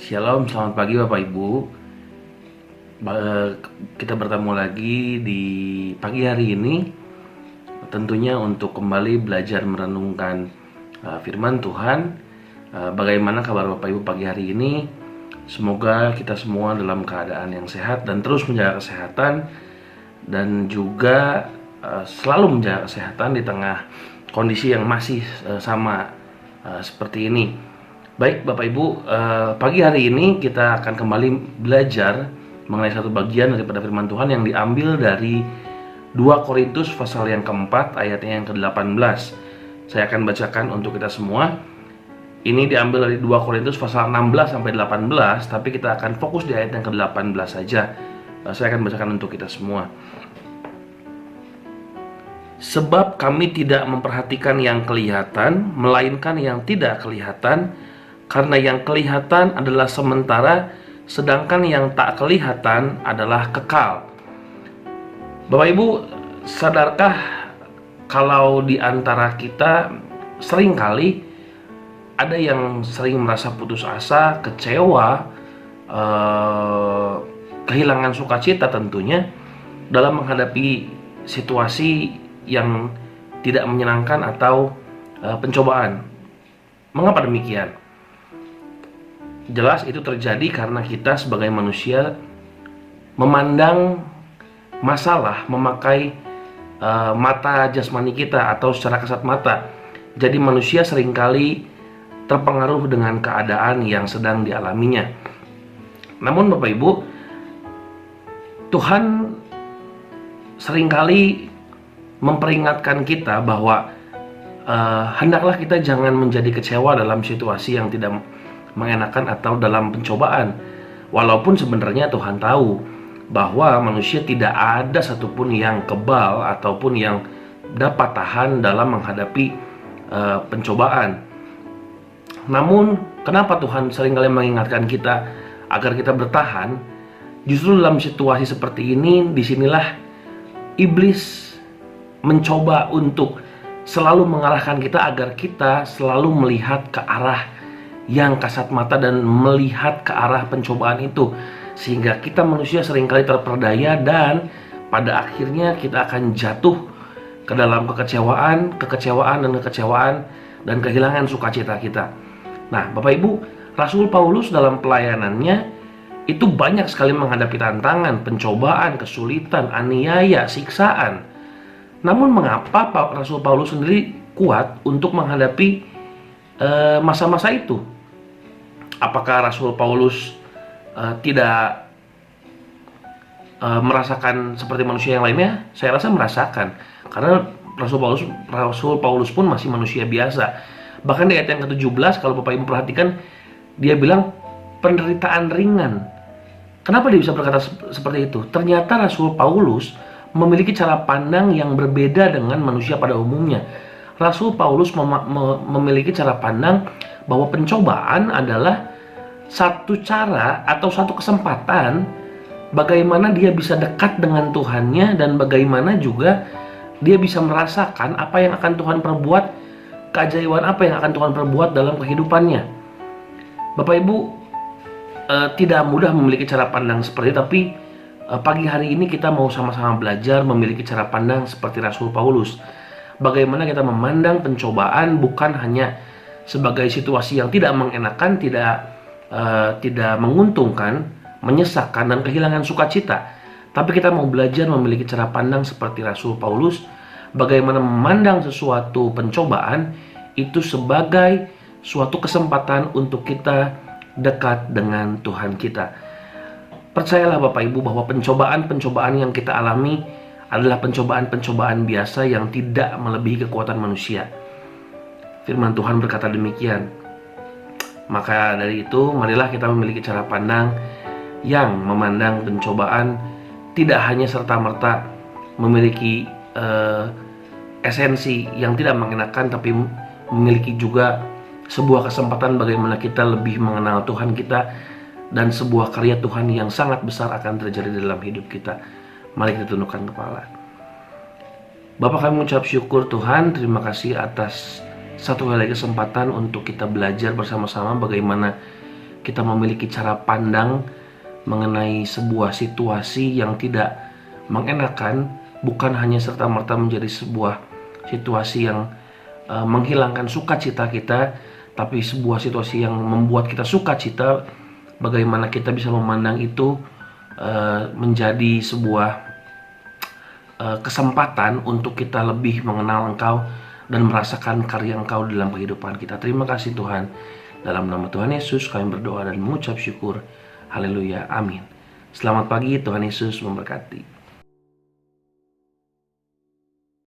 Shalom, selamat pagi Bapak Ibu. Kita bertemu lagi di pagi hari ini, tentunya untuk kembali belajar merenungkan firman Tuhan. Bagaimana kabar Bapak Ibu pagi hari ini? Semoga kita semua dalam keadaan yang sehat dan terus menjaga kesehatan, dan juga selalu menjaga kesehatan di tengah kondisi yang masih sama seperti ini. Baik Bapak Ibu, pagi hari ini kita akan kembali belajar mengenai satu bagian daripada firman Tuhan yang diambil dari 2 Korintus pasal yang keempat ayatnya yang ke-18. Saya akan bacakan untuk kita semua. Ini diambil dari 2 Korintus pasal 16 sampai 18, tapi kita akan fokus di ayat yang ke-18 saja. Saya akan bacakan untuk kita semua. Sebab kami tidak memperhatikan yang kelihatan, melainkan yang tidak kelihatan, karena yang kelihatan adalah sementara, sedangkan yang tak kelihatan adalah kekal. Bapak Ibu, sadarkah kalau di antara kita seringkali ada yang sering merasa putus asa, kecewa, kehilangan sukacita tentunya dalam menghadapi situasi yang tidak menyenangkan atau pencobaan. Mengapa demikian? Jelas itu terjadi karena kita sebagai manusia memandang masalah memakai mata jasmani kita atau secara kasat mata. Jadi manusia seringkali terpengaruh dengan keadaan yang sedang dialaminya. Namun Bapak Ibu, Tuhan seringkali memperingatkan kita bahwa hendaklah kita jangan menjadi kecewa dalam situasi yang tidak mengenakan atau dalam pencobaan. Walaupun sebenarnya Tuhan tahu bahwa manusia tidak ada satupun yang kebal ataupun yang dapat tahan dalam menghadapi pencobaan. Namun kenapa Tuhan seringkali mengingatkan kita agar kita bertahan? Justru dalam situasi seperti ini, disinilah iblis mencoba untuk selalu mengarahkan kita agar kita selalu melihat ke arah yang kasat mata dan melihat ke arah pencobaan itu, sehingga kita manusia seringkali terperdaya dan pada akhirnya kita akan jatuh ke dalam kekecewaan dan kehilangan sukacita kita. Nah, Bapak Ibu, Rasul Paulus dalam pelayanannya itu banyak sekali menghadapi tantangan, pencobaan, kesulitan, aniaya, siksaan. Namun mengapa Rasul Paulus sendiri kuat untuk menghadapi masa-masa itu? Apakah Rasul Paulus tidak merasakan seperti manusia yang lainnya? Saya rasa merasakan, karena Rasul Paulus pun masih manusia biasa. Bahkan di ayat yang ke-17, kalau Bapak Ibu perhatikan, dia bilang penderitaan ringan. Kenapa dia bisa berkata seperti itu? Ternyata Rasul Paulus memiliki cara pandang yang berbeda dengan manusia pada umumnya. Rasul Paulus memiliki cara pandang bahwa pencobaan adalah satu cara atau satu kesempatan bagaimana dia bisa dekat dengan Tuhannya, dan bagaimana juga dia bisa merasakan apa yang akan Tuhan perbuat, keajaiban apa yang akan Tuhan perbuat dalam kehidupannya. Bapak Ibu, tidak mudah memiliki cara pandang seperti itu, tapi pagi hari ini kita mau sama-sama belajar memiliki cara pandang seperti Rasul Paulus. Bagaimana kita memandang pencobaan bukan hanya sebagai situasi yang tidak mengenakan, tidak menguntungkan, menyesakkan, dan kehilangan sukacita. Tapi kita mau belajar memiliki cara pandang seperti Rasul Paulus, bagaimana memandang sesuatu pencobaan itu sebagai suatu kesempatan untuk kita dekat dengan Tuhan kita. Percayalah Bapak Ibu bahwa pencobaan-pencobaan yang kita alami adalah pencobaan-pencobaan biasa yang tidak melebihi kekuatan manusia. Firman Tuhan berkata demikian. Maka dari itu, marilah kita memiliki cara pandang yang memandang pencobaan tidak hanya serta-merta memiliki esensi yang tidak mengenakan, tapi memiliki juga sebuah kesempatan bagaimana kita lebih mengenal Tuhan kita, dan sebuah karya Tuhan yang sangat besar akan terjadi dalam hidup kita. Mari kita tundukkan kepala. Bapak, kami mengucap syukur Tuhan, terima kasih atas satu kali kesempatan untuk kita belajar bersama-sama bagaimana kita memiliki cara pandang mengenai sebuah situasi yang tidak mengenakan, bukan hanya serta-merta menjadi sebuah situasi yang menghilangkan sukacita kita, tapi sebuah situasi yang membuat kita sukacita. Bagaimana kita bisa memandang itu menjadi sebuah kesempatan untuk kita lebih mengenal Engkau dan merasakan karya Engkau dalam kehidupan kita. Terima kasih Tuhan. Dalam nama Tuhan Yesus kami berdoa dan mengucap syukur. Haleluya, amin. Selamat pagi, Tuhan Yesus memberkati.